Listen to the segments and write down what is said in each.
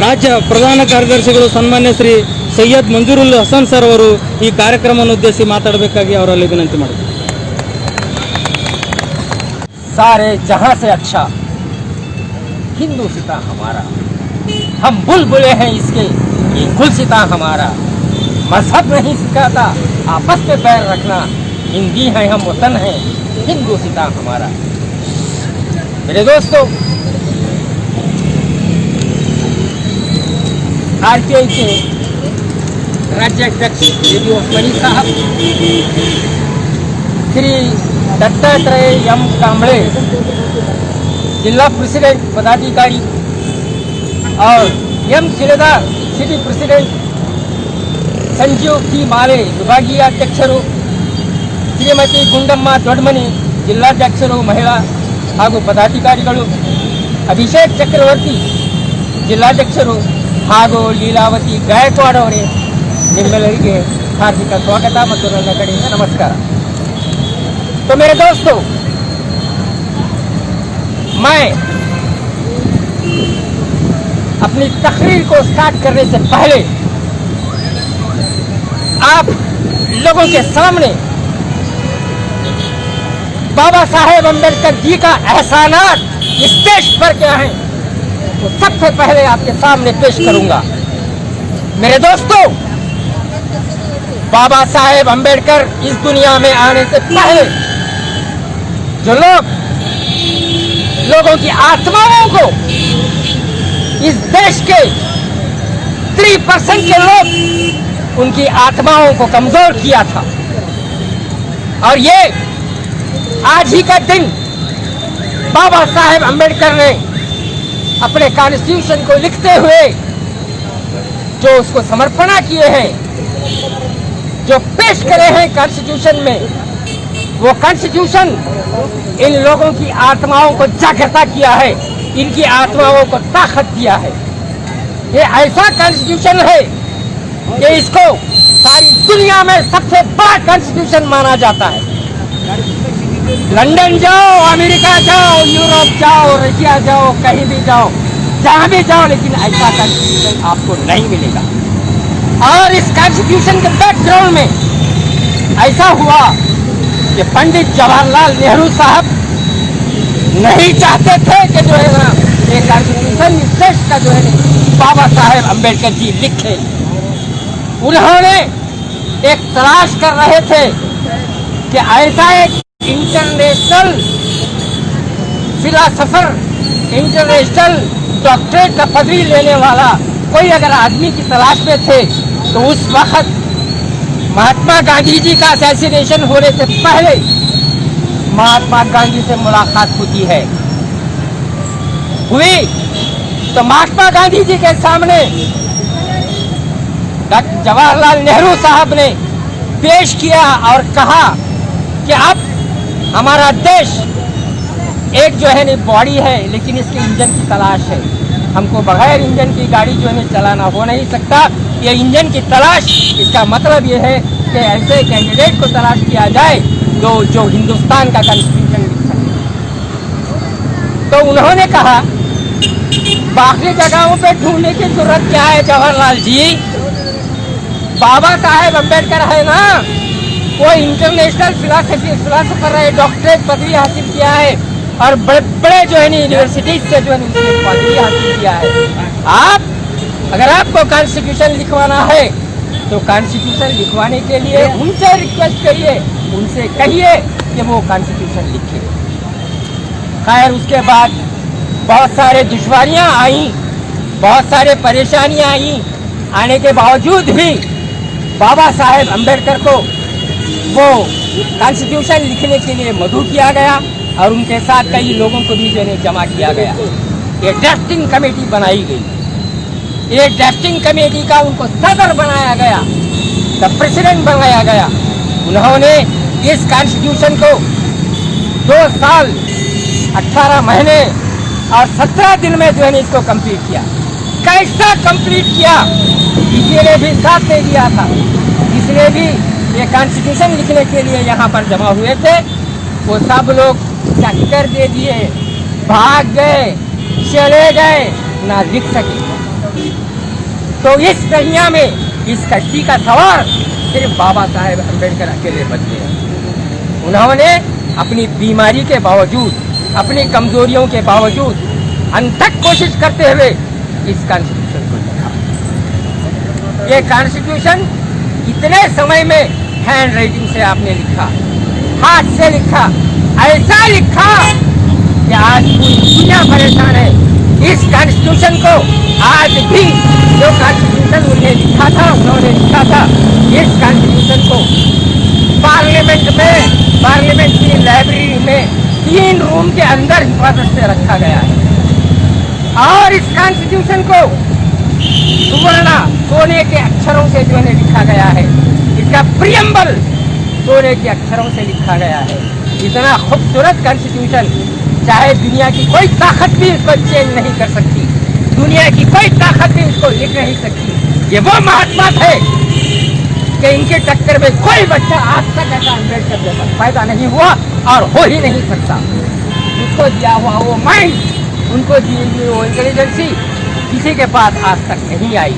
ರಾಜ್ಯ ಪ್ರಧಾನ ಕಾರ್ಯದರ್ಶಿಗಳು ಸನ್ಮಾನ್ಯ ಶ್ರೀ ಸೈಯದ್ ಮಂಜೂರುಲ್ ಹಸನ್ ಸರ್ ಅವರು ಈ ಕಾರ್ಯಕ್ರಮವನ್ನು ಉದ್ದೇಶಿಸಿ ಮಾತಾಡಬೇಕಾಗಿ ಅವರಲ್ಲಿ ವಿನಂತಿ ಮಾಡಿದ್ದಾರೆ. सारे जहां से अच्छा हिंदुस्तान हमारा, हम बुलबुले हैं इसके, ये गुलसिता हमारा। मजहब नहीं सिखाता आपस में पैर रखना, हिंदी है हम वतन है, हिंदुस्ता हमारा। मेरे दोस्तों, आरटीआई के राज्याध्यक्ष जेडी ओस्मानी साहब, श्री दत्तात्रेय एम कांबळे जिला प्रेसिडेंट पदाधिकारी और एम जिलेदार सिटी प्रेसिडेंट संजीव टी माले विभागीय अध्यक्षರು, ಶ್ರೀಮತಿ ಗುಂಡಮ್ಮ ದೊಡ್ಡಮನಿ ಜಿಲ್ಲಾಧ್ಯಕ್ಷರು ಮಹಿಳಾ ಹಾಗೂ ಪದಾಧಿಕಾರಿಗಳು, ಅಭಿಷೇಕ್ ಚಕ್ರವರ್ತಿ ಜಿಲ್ಲಾಧ್ಯಕ್ಷರು ಹಾಗೂ ಲೀಲಾವತಿ ಗಾಯಕ್ವಾಡ್ ಅವರೇ, ನಿಮ್ಮೆಲ್ಲರಿಗೆ ಹಾರ್ದಿಕ ಸ್ವಾಗತ ಮತ್ತು ನನ್ನ ಕಡೆಯಿಂದ ನಮಸ್ಕಾರ. तो मेरे दोस्तों, मैं अपनी तकरीर को स्टार्ट करने से पहले आप लोगों के सामने बाबा साहेब अम्बेडकर जी का एहसानात इस देश पर क्या है, तो सबसे पहले आपके सामने पेश करूंगा. मेरे दोस्तों, बाबा साहेब अम्बेडकर इस दुनिया में आने से पहले जो लोगों की आत्माओं को, इस देश के 3% के लोग उनकी आत्माओं को कमजोर किया था. और ये आज ही का दिन बाबा साहेब अम्बेडकर ने अपने कॉन्स्टिट्यूशन को लिखते हुए जो उसको समर्पण किए हैं, जो पेश करे हैं कॉन्स्टिट्यूशन में, वो कॉन्स्टिट्यूशन इन लोगों की आत्माओं को जागृता किया है, इनकी आत्माओं को ताकत दिया है. ये ऐसा कॉन्स्टिट्यूशन है कि इसको सारी दुनिया में सबसे बड़ा कॉन्स्टिट्यूशन माना जाता है. लंदन जाओ, अमेरिका जाओ, यूरोप जाओ, रशिया जाओ, कहीं भी जाओ, जहाँ भी जाओ, लेकिन ऐसा कॉन्स्टिट्यूशन आपको नहीं मिलेगा. और इस कॉन्स्टिट्यूशन के बैकग्राउंड में ऐसा हुआ कि पंडित जवाहरलाल नेहरू साहब नहीं चाहते थे कि जो है ना ये कॉन्स्टिट्यूशन इस देश का जो है बाबा साहेब अम्बेडकर जी लिखे. उन्होंने एक तलाश कर रहे थे कि ऐसा एक इंटरनेशनल फिलोसोफर, इंटरनेशनल डॉक्टरेट का पदवी लेने वाला कोई अगर आदमी की तलाश में थे, तो उस वक्त महात्मा गांधी जी का असैसिनेशन होने से पहले महात्मा गांधी से मुलाकात होती है, हुई. तो महात्मा गांधी जी के सामने डॉक्टर जवाहरलाल नेहरू साहब ने पेश किया और कहा कि अब हमारा देश एक जो है बॉडी है, लेकिन इसके इंजन की तलाश है. हमको बगैर इंजन की गाड़ी जो है चलाना हो नहीं सकता. ये इंजन की तलाश, इसका मतलब ये है कि ऐसे कैंडिडेट को तलाश किया जाए जो हिंदुस्तान का कॉन्स्टिट्यूशन लिख सके. तो उन्होंने कहा बाकी जगहों पे ढूंढने की जरूरत क्या है जवाहरलाल जी, बाबा साहेब अम्बेडकर है ना, वो इंटरनेशनल फिलोसोफर है, डॉक्टरेट पदवी हासिल किया है और बड़े बड़े जो है यूनिवर्सिटीज से जो है उसने पदवी हासिल किया है. आप अगर आपको कॉन्स्टिट्यूशन लिखवाना है तो कॉन्स्टिट्यूशन लिखवाने के लिए उनसे रिक्वेस्ट करिए, उनसे कहिए कि वो कॉन्स्टिट्यूशन लिखे. खैर, उसके बाद बहुत सारे दुश्वारियां आई, बहुत सारे परेशानियां आई. आने के बावजूद भी बाबा साहेब अम्बेडकर को वो कॉन्स्टिट्यूशन लिखने के लिए मदऊ किया गया और उनके साथ कई लोगों को भी जो है जमा किया गया. ये ड्राफ्टिंग कमेटी बनाई गई. ये ड्राफ्टिंग कमेटी का उनको सदर बनाया गया, द प्रेसिडेंट बनाया गया. उन्होंने इस कॉन्स्टिट्यूशन को 2 साल 18 महीने और 17 दिन में जो है इसको कंप्लीट किया. कैसा कंप्लीट किया? किसी ने भी साथ नहीं दिया था. जिसने भी ये कॉन्स्टिट्यूशन लिखने के लिए यहाँ पर जमा हुए थे, वो सब लोग चक्कर दे दिए, भाग गए, चले गए, ना लिख सके. तो इस दुनिया में इस कश्ती का सवार सिर्फ बाबा साहेब अम्बेडकर अकेले बचे हैं। उन्होंने अपनी बीमारी के बावजूद, अपनी कमजोरियों के बावजूद अनथक कोशिश करते हुए इस कॉन्स्टिट्यूशन को लिखा। ये कॉन्स्टिट्यूशन इतने समय में हैंड राइटिंग से आपने लिखा, हाथ से लिखा, ऐसा लिखा कि आज पूरी दुनिया परेशान है। इस कॉन्स्टिट्यूशन को आज भी जो कॉन्स्टिट्यूशन उन्होंने लिखा था, इस कॉन्स्टिट्यूशन को पार्लियामेंट की लाइब्रेरी में 3 रूम के अंदर हिफाजत से रखा गया है। और इस कॉन्स्टिट्यूशन को सुवर्ण सोने के अक्षरों से जो है लिखा गया है। इसका प्रियम्बल सोने के अक्षरों से लिखा गया है। इतना खूबसूरत कॉन्स्टिट्यूशन चाहे दुनिया की कोई ताकत भी इसको चेंज नहीं कर सकती, दुनिया की कोई ताकत भी इसको लिख नहीं सकती। ये वो महात्मा थे कि इनके टक्कर में कोई बच्चा आज तक ऐसा अम्बेडकर जैसा पैदा नहीं हुआ और हो ही नहीं सकता। उसको दिया हुआ वो माइंड, उनको दी हुई वो इंटेलिजेंसी किसी के पास आज तक नहीं आई।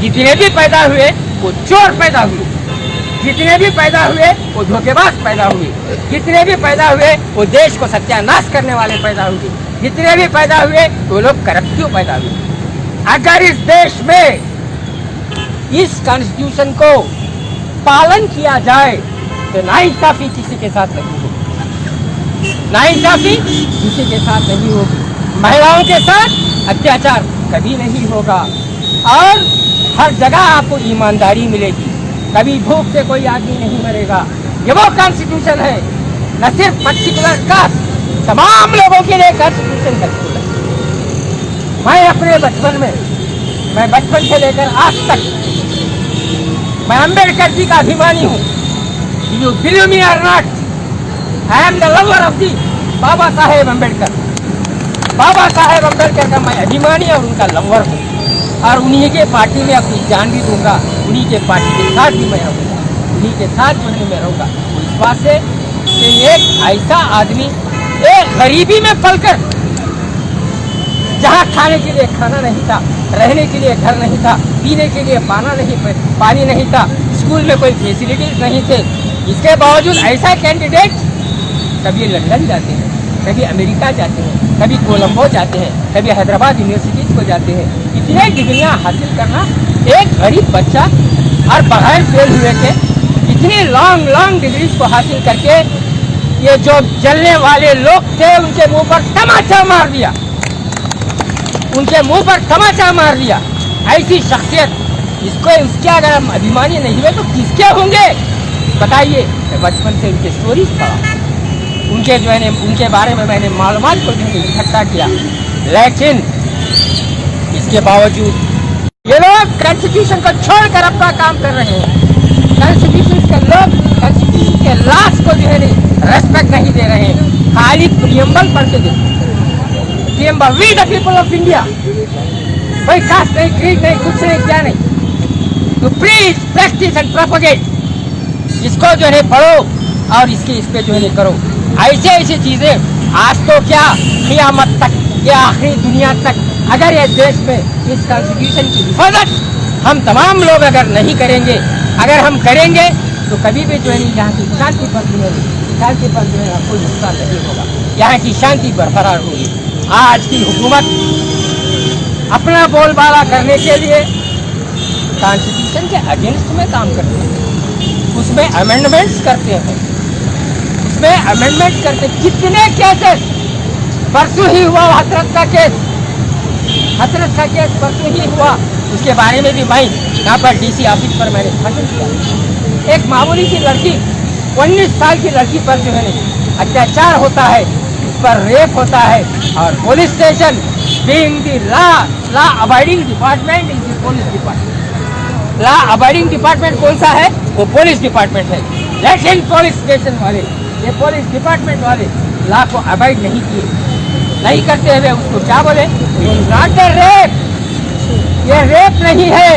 जितने भी पैदा हुए वो चोर पैदा हुए, जितने भी पैदा हुए वो धोखेबाज पैदा हुए, जितने भी पैदा हुए वो देश को सत्यानाश करने वाले पैदा हुए, जितने भी पैदा हुए वो लोग करप्टिव पैदा हुए। अगर इस देश में इस कॉन्स्टिट्यूशन को पालन किया जाए तो नाइंसाफी किसी के साथ नहीं होगी, नाइंसाफी किसी के साथ नहीं होगी, महिलाओं के साथ अत्याचार कभी नहीं होगा और हर जगह आपको ईमानदारी मिलेगी। कभी भूख से कोई आदमी नहीं मरेगा। ये वो कॉन्स्टिट्यूशन है, न सिर्फ पर्टिकुलर कास्ट, तमाम लोगों के लिए कॉन्स्टिट्यूशन है। मैं अपने बचपन में, मैं बचपन से लेकर आज तक मैं अम्बेडकर जी का अभिमानी हूँ। You believe me or not, I am the lover of the Baba Saheb Ambedkar. Baba Saheb Ambedkar का मैं अभिमानी और उनका लवर हूँ और उन्हीं के पार्टी में अपनी जान भी दूंगा, उन्हीं के पार्टी के साथ भी मैं रहूँगा, उन्हीं के साथ जो है मैं रहूँगा। इस बात से कि एक ऐसा आदमी एक गरीबी में पलकर, जहाँ खाने के लिए खाना नहीं था, रहने के लिए घर नहीं था, पीने के लिए पानी नहीं था, स्कूल में कोई फैसिलिटीज नहीं थे, इसके बावजूद ऐसा कैंडिडेट कभी लंदन जाते हैं, कभी अमेरिका जाते हैं, कभी कोलंबो जाते हैं, कभी हैदराबाद यूनिवर्सिटीज को जाते हैं। इतने डिग्रियां हासिल करना एक गरीब बच्चा और बगैर फेल हुए थे, इतनी लॉन्ग डिग्रीज को हासिल करके ये जो जलने वाले लोग थे उनके मुंह पर तमाचा मार दिया, उनके मुंह पर तमाचा मार दिया। ऐसी शख्सियत, इसको उसके अगर हम अभिमानी नहीं हुए तो किसके होंगे बताइए। बचपन से उनके स्टोरीज पढ़ा, उनके जो है उनके बारे में मैंने मालूमात को जो है इकट्ठा किया, लेकिन इसके बावजूद ये लोग कॉन्स्टिट्यूशन को छोड़कर अपना काम कर रहे हैं। कॉन्स्टिट्यूशन के लोग कॉन्स्टिट्यूशन के लाश को जो है रेस्पेक्ट नहीं दे रहे हैं, खाली प्रियम्बल पढ़ के देते हैं। Preamble, we the people of India, कोई कास्ट नहीं, क्रीड नहीं, कुछ नहीं, क्या नहीं, to preach, practice and propagate. इसको जो है पढ़ो और इस पे जो है करो। ऐसी चीजें आज तो क्या क़यामत तक या आखिरी दुनिया तक अगर ये देश में इस कॉन्स्टिट्यूशन की हिफाजत हम तमाम लोग अगर नहीं करेंगे, अगर हम करेंगे तो कभी भी जो है यहाँ की शांति पर जो है कोई नुकसान नहीं होगा, यहाँ की शांति बरकरार होगी। आज की हुकूमत अपना बोलबाला करने के लिए कॉन्स्टिट्यूशन के अगेंस्ट में काम करते हैं, उसमें अमेंडमेंट्स करते हैं, कितने केसेस परसों ही हुआ, हथरस का केस परसों ही हुआ, उसके बारे में भी मैं यहाँ पर डीसी ऑफिस पर मैंने भाषण किया। एक मामूली सी लड़की, 19 साल की लड़की पर जो है अत्याचार होता है, उस पर रेप होता है और police station being the law abiding department is the police department. Law abiding department कौन सा है? वो पुलिस डिपार्टमेंट है। लेकिन पुलिस स्टेशन वाले, ये पुलिस डिपार्टमेंट वाले लॉ को अबाइड नहीं करते हुए उसको क्या बोले, नॉट द रेप, ये रेप नहीं है।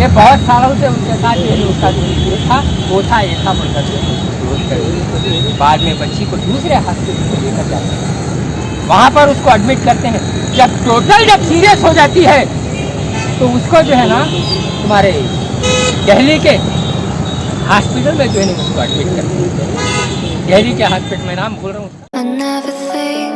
ये बहुत सालों से उनके साथ ये उसका जो था वो था, ये था बाद में बच्ची को दूसरे हॉस्पिटल में लेकर जाते हैं, वहाँ पर उसको एडमिट करते हैं। जब सीरियस हो जाती है तो उसको जो है ना तुम्हारे दिल्ली के हॉस्पिटल में जो है ना उसको एडमिट कर दिया। दिल्ली के हॉस्पिटल में नाम भूल रहा हूँ। I never think